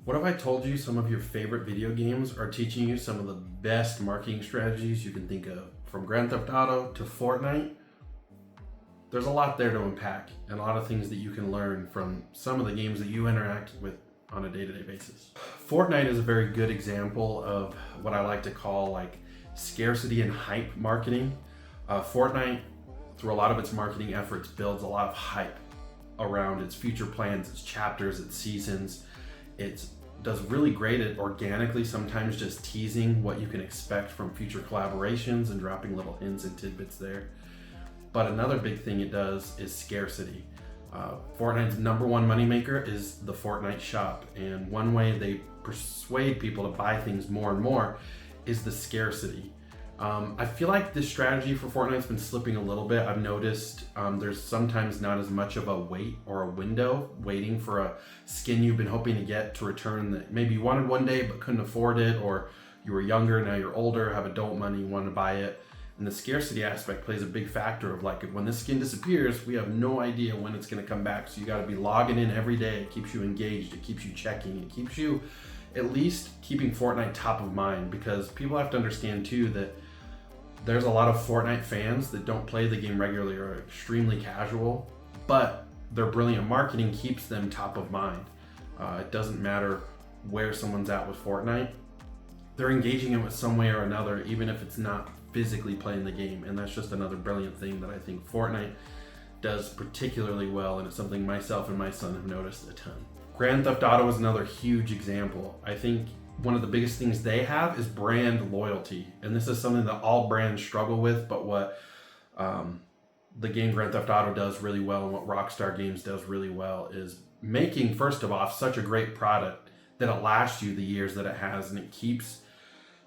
What if I told you some of your favorite video games are teaching you some of the best marketing strategies you can think of? From Grand Theft Auto to Fortnite, there's a lot there to unpack and a lot of things that you can learn from some of the games that you interact with on a day-to-day basis. Fortnite is a very good example of what I like to call like scarcity and hype marketing. Fortnite, through a lot of its marketing efforts, builds a lot of hype around its future plans, its chapters, its seasons. It does really great at organically sometimes just teasing what you can expect from future collaborations and dropping little hints and tidbits there. But another big thing it does is scarcity. Fortnite's number one moneymaker is the Fortnite shop, and one way they persuade people to buy things more and more is the scarcity. I feel like this strategy for Fortnite's been slipping a little bit. I've noticed there's sometimes not as much of a wait or a window waiting for a skin you've been hoping to get to return that maybe you wanted one day but couldn't afford it, or you were younger, now you're older, have adult money, you want to buy it. And the scarcity aspect plays a big factor of like, when this skin disappears, we have no idea when it's going to come back. So you got to be logging in every day. It keeps you engaged. It keeps you checking. It keeps you at least keeping Fortnite top of mind, because people have to understand too that there's a lot of Fortnite fans that don't play the game regularly or are extremely casual, but their brilliant marketing keeps them top of mind. It doesn't matter where someone's at with Fortnite. They're engaging in it some way or another, even if it's not physically playing the game. And that's just another brilliant thing that I think Fortnite does particularly well, and it's something myself and my son have noticed a ton. Grand Theft Auto is another huge example. I think one of the biggest things they have is brand loyalty. And this is something that all brands struggle with, but what the game Grand Theft Auto does really well, and what Rockstar Games does really well, is making, first of all, such a great product that it lasts you the years that it has, and it keeps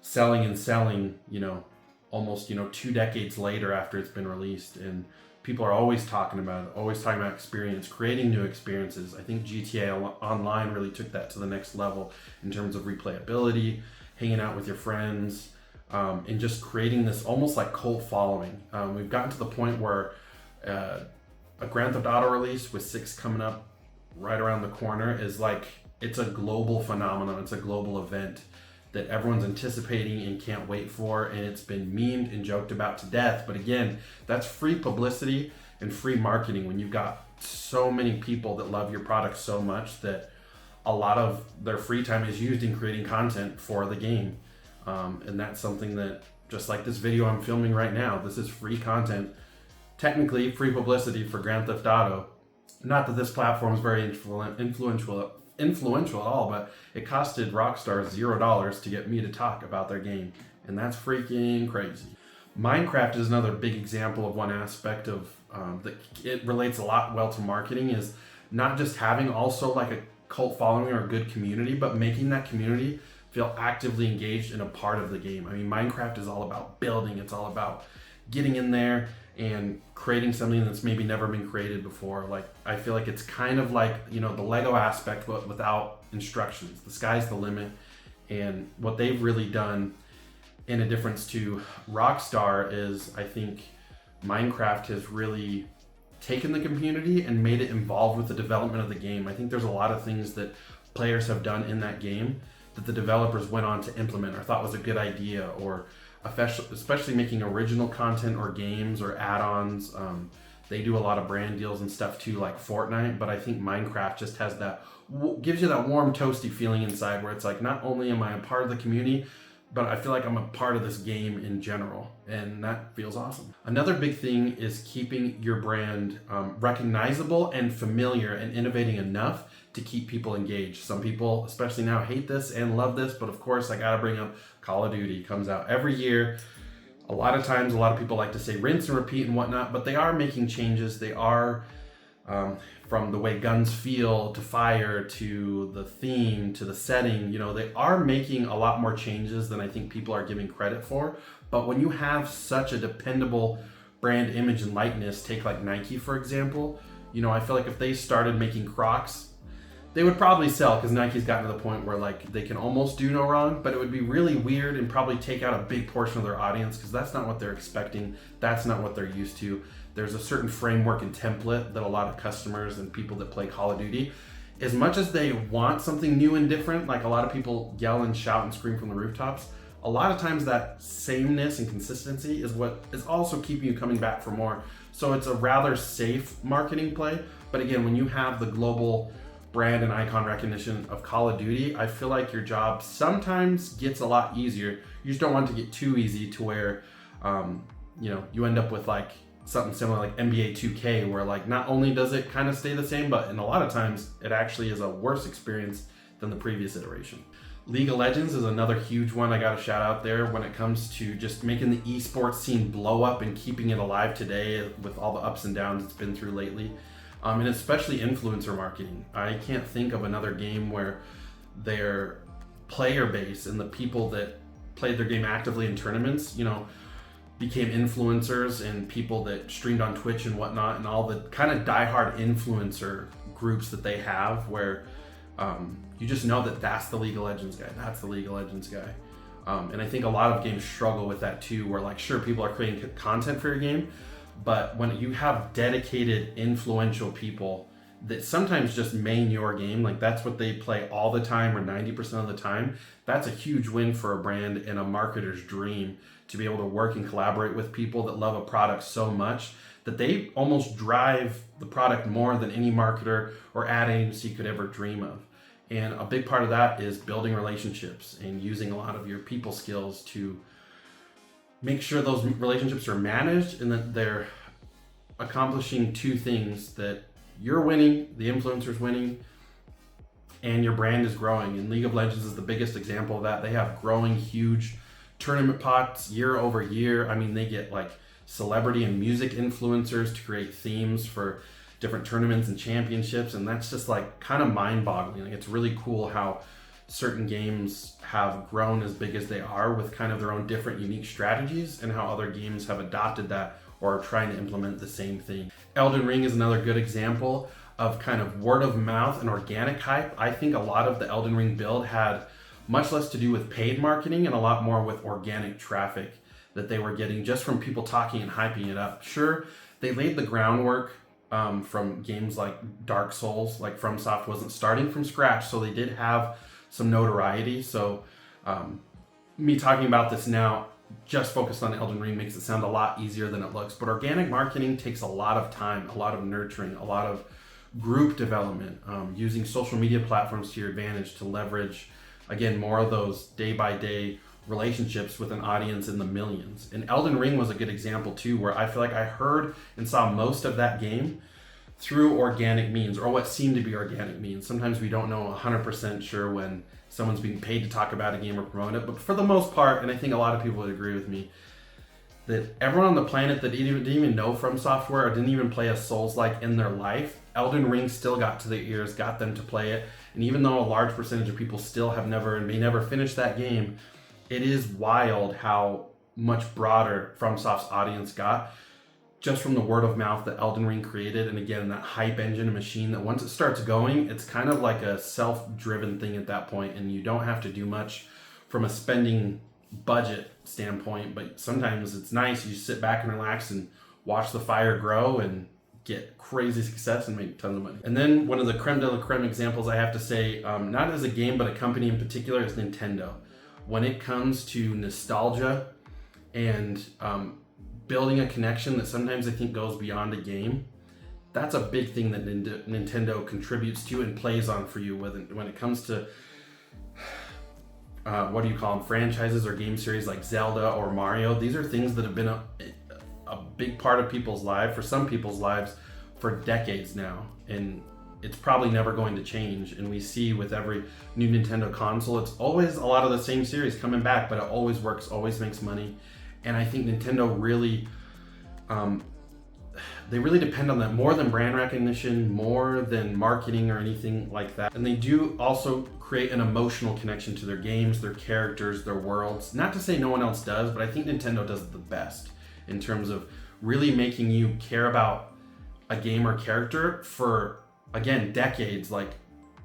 selling and selling, almost 2 decades later after it's been released. And people are always talking about it, always talking about experience, creating new experiences. I think GTA Online really took that to the next level in terms of replayability, hanging out with your friends, and just creating this almost like cult following. We've gotten to the point where a Grand Theft Auto release with 6 coming up right around the corner is like, it's a global phenomenon. It's a global event that everyone's anticipating and can't wait for, and it's been memed and joked about to death. But again, that's free publicity and free marketing when you've got so many people that love your product so much that a lot of their free time is used in creating content for the game. And that's something that, just like this video I'm filming right now, this is free content, technically free publicity for Grand Theft Auto. Not that this platform is very influential at all, but it costed Rockstar $0 to get me to talk about their game, and that's freaking crazy. Minecraft is another big example of one aspect of that it relates a lot well to marketing, is not just having also like a cult following or a good community, but making that community feel actively engaged in a part of the game. I mean, Minecraft is all about building. It's all about getting in there and creating something that's maybe never been created before. Like, I feel like it's kind of like, the Lego aspect, but without instructions. The sky's the limit. And what they've really done in a difference to Rockstar is, I think Minecraft has really taken the community and made it involved with the development of the game. I think there's a lot of things that players have done in that game that the developers went on to implement or thought was a good idea, or especially making original content or games or add-ons. They do a lot of brand deals and stuff too, like Fortnite, but I think Minecraft just has gives you that warm, toasty feeling inside, where it's like, not only am I a part of the community, but I feel like I'm a part of this game in general, and that feels awesome. Another big thing is keeping your brand recognizable and familiar, and innovating enough to keep people engaged. Some people, especially now, hate this and love this, but of course I gotta bring up Call of Duty. Comes out every year. A lot of times, a lot of people like to say rinse and repeat and whatnot, but they are making changes. They are, from the way guns feel, to fire, to the theme, to the setting, they are making a lot more changes than I think people are giving credit for. But when you have such a dependable brand image and likeness, take like Nike, for example, I feel like if they started making Crocs, they would probably sell, because Nike's gotten to the point where like they can almost do no wrong, but it would be really weird and probably take out a big portion of their audience, because that's not what they're expecting. That's not what they're used to. There's a certain framework and template that a lot of customers and people that play Call of Duty as much as they want something new and different, like a lot of people yell and shout and scream from the rooftops, a lot of times that sameness and consistency is what is also keeping you coming back for more. So it's a rather safe marketing play. But again, when you have the global brand and icon recognition of Call of Duty, I feel like your job sometimes gets a lot easier. You just don't want it to get too easy to where, you end up with like something similar like NBA 2K, where like not only does it kind of stay the same, but in a lot of times it actually is a worse experience than the previous iteration. League of Legends is another huge one I got to shout out there when it comes to just making the esports scene blow up and keeping it alive today with all the ups and downs it's been through lately. And especially influencer marketing. I can't think of another game where their player base and the people that played their game actively in tournaments, became influencers and people that streamed on Twitch and whatnot, and all the kind of diehard influencer groups that they have where you just know that that's the League of Legends guy, that's the League of Legends guy. And I think a lot of games struggle with that too, where like, sure, people are creating content for your game, but when you have dedicated influential people that sometimes just main your game, like that's what they play all the time or 90% of the time, that's a huge win for a brand and a marketer's dream to be able to work and collaborate with people that love a product so much that they almost drive the product more than any marketer or ad agency could ever dream of. And a big part of that is building relationships and using a lot of your people skills to make sure those relationships are managed and that they're accomplishing two things: that you're winning, the influencer's winning, and your brand is growing. And League of Legends is the biggest example of that. They have growing huge tournament pots year over year. I mean, they get like celebrity and music influencers to create themes for different tournaments and championships, and that's just like kind of mind-boggling. Like, it's really cool how certain games have grown as big as they are with kind of their own different unique strategies, and how other games have adopted that or are trying to implement the same thing. Elden Ring is another good example of kind of word of mouth and organic hype. I think a lot of the Elden Ring build had much less to do with paid marketing and a lot more with organic traffic that they were getting just from people talking and hyping it up. Sure, they laid the groundwork from games like Dark Souls, like FromSoft wasn't starting from scratch, so they did have some notoriety. So me talking about this now, just focused on Elden Ring, makes it sound a lot easier than it looks. But organic marketing takes a lot of time, a lot of nurturing, a lot of group development, using social media platforms to your advantage to leverage, again, more of those day-by-day relationships with an audience in the millions. And Elden Ring was a good example too, where I feel like I heard and saw most of that game through organic means, or what seemed to be organic means. Sometimes we don't know 100% sure when someone's being paid to talk about a game or promote it, but for the most part, and I think a lot of people would agree with me, that everyone on the planet that didn't even know From Software or didn't even play a Souls-like in their life, Elden Ring still got to their ears, got them to play it. And even though a large percentage of people still have never and may never finish that game, it is wild how much broader FromSoft's audience got just from the word of mouth that Elden Ring created. And again, that hype engine and machine that once it starts going, it's kind of like a self-driven thing at that point, and you don't have to do much from a spending budget standpoint. But sometimes it's nice, you sit back and relax and watch the fire grow and get crazy success and make tons of money. And then one of the creme de la creme examples I have to say, not as a game, but a company in particular, is Nintendo. When it comes to nostalgia and building a connection that sometimes I think goes beyond a game, that's a big thing that Nintendo contributes to and plays on for you when it comes to what do you call them, franchises or game series like Zelda or Mario. These are things that have been a big part of people's lives, for some people's lives, for decades now, and it's probably never going to change. And we see with every new Nintendo console, it's always a lot of the same series coming back, but it always works, always makes money. And I think Nintendo really, they really depend on that more than brand recognition, more than marketing or anything like that. And they do also create an emotional connection to their games, their characters, their worlds. Not to say no one else does, but I think Nintendo does it the best in terms of really making you care about a game or character for, again, decades, like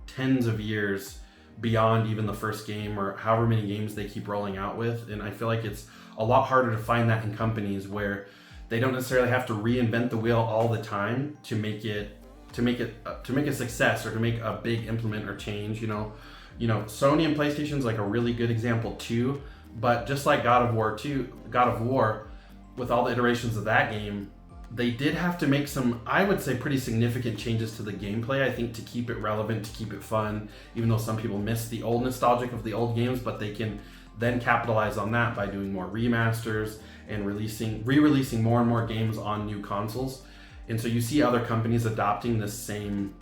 tens of years beyond even the first game or however many games they keep rolling out with. And I feel like it's a lot harder to find that in companies where they don't necessarily have to reinvent the wheel all the time to make it to make it to make a success or to make a big implement or change. Sony and PlayStation's like a really good example too. But just like God of War, with all the iterations of that game, they did have to make some, I would say, pretty significant changes to the gameplay, I think, to keep it relevant, to keep it fun, even though some people miss the old nostalgic of the old games, but they can then capitalize on that by doing more remasters and re-releasing more and more games on new consoles. And so you see other companies adopting this same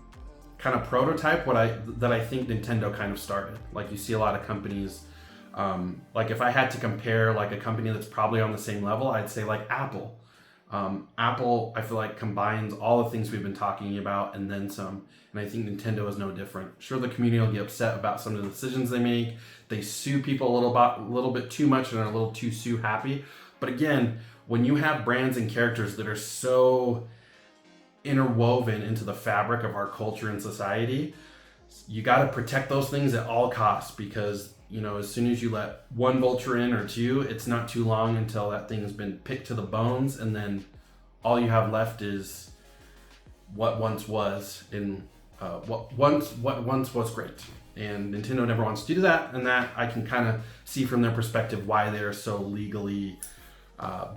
kind of prototype, that I think Nintendo kind of started. Like you see a lot of companies, like if I had to compare like a company that's probably on the same level, I'd say like Apple. Apple, I feel like, combines all the things we've been talking about and then some. And I think Nintendo is no different. Sure, the community will get upset about some of the decisions they make. They sue people a little bit too much and are a little too sue happy. But again, when you have brands and characters that are so interwoven into the fabric of our culture and society, you got to protect those things at all costs, because as soon as you let one vulture in or two, it's not too long until that thing's been picked to the bones, and then all you have left is what once was what once was great. And Nintendo never wants to do that, and that I can kind of see from their perspective why they're so legally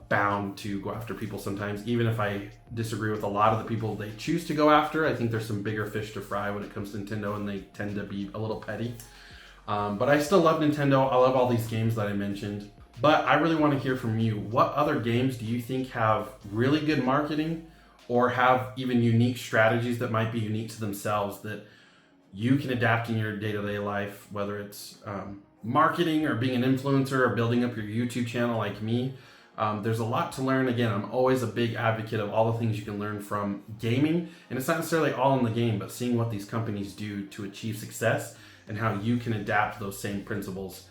bound to go after people sometimes. Even if I disagree with a lot of the people they choose to go after, I think there's some bigger fish to fry when it comes to Nintendo, and they tend to be a little petty. But I still love Nintendo. I love all these games that I mentioned. But I really want to hear from you. What other games do you think have really good marketing, or have even unique strategies that might be unique to themselves that you can adapt in your day-to-day life, whether it's marketing or being an influencer or building up your YouTube channel like me? There's a lot to learn. Again, I'm always a big advocate of all the things you can learn from gaming. And it's not necessarily all in the game, but seeing what these companies do to achieve success and how you can adapt those same principles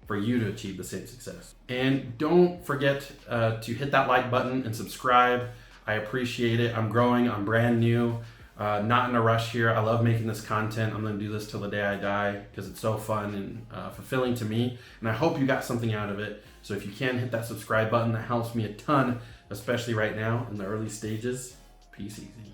for you to achieve the same success. And don't forget to hit that like button and subscribe. I appreciate it. I'm growing. I'm brand new. Not in a rush here. I love making this content. I'm going to do this till the day I die because it's so fun and fulfilling to me. And I hope you got something out of it. So if you can, hit that subscribe button. That helps me a ton, especially right now in the early stages. Peace easy.